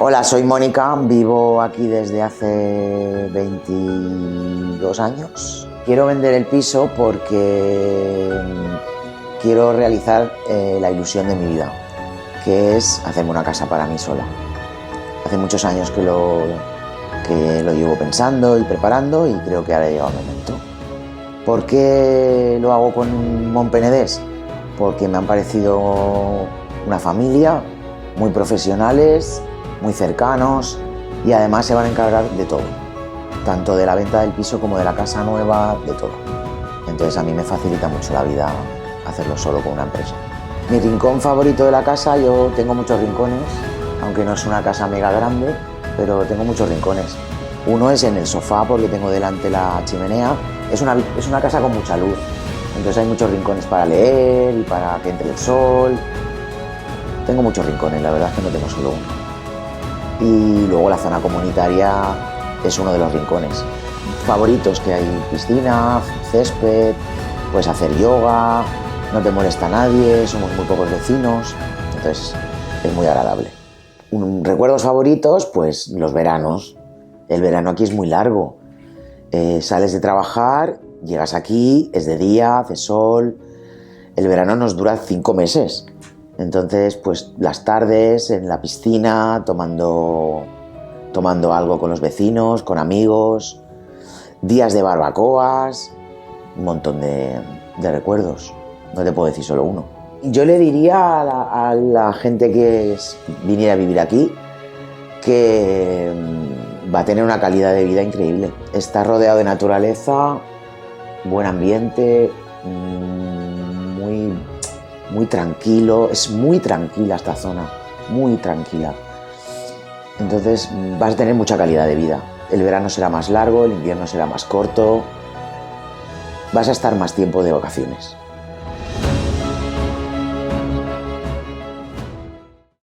Hola, soy Mónica, vivo aquí desde hace 22 años. Quiero vender el piso porque quiero realizar la ilusión de mi vida, que es hacerme una casa para mí sola. Hace muchos años que lo llevo pensando y preparando y creo que ahora ha llegado el momento. ¿Por qué lo hago con Montpenedès? Porque me han parecido una familia, muy profesionales, muy cercanos y además se van a encargar de todo, tanto de la venta del piso como de la casa nueva, de todo. Entonces a mí me facilita mucho la vida hacerlo solo con una empresa. Mi rincón favorito de la casa, yo tengo muchos rincones, aunque no es una casa mega grande, pero tengo muchos rincones. Uno es en el sofá porque tengo delante la chimenea. Es una casa con mucha luz, entonces hay muchos rincones para leer y para que entre el sol. Tengo muchos rincones, la verdad es que no tengo solo uno. Y luego la zona comunitaria es uno de los rincones favoritos, que hay piscina, césped, puedes hacer yoga, no te molesta nadie, somos muy pocos vecinos, entonces es muy agradable. Recuerdos favoritos, pues los veranos. El verano aquí es muy largo. Sales de trabajar, llegas aquí, es de día, hace sol. El verano nos dura 5 meses. Entonces, pues las tardes en la piscina, tomando algo con los vecinos, con amigos, días de barbacoas, un montón de recuerdos. No te puedo decir solo uno. Yo le diría a la gente que viniera a vivir aquí que va a tener una calidad de vida increíble. Está rodeado de naturaleza, buen ambiente, muy tranquilo, es muy tranquila esta zona, muy tranquila. Entonces vas a tener mucha calidad de vida. El verano será más largo, el invierno será más corto, vas a estar más tiempo de vacaciones.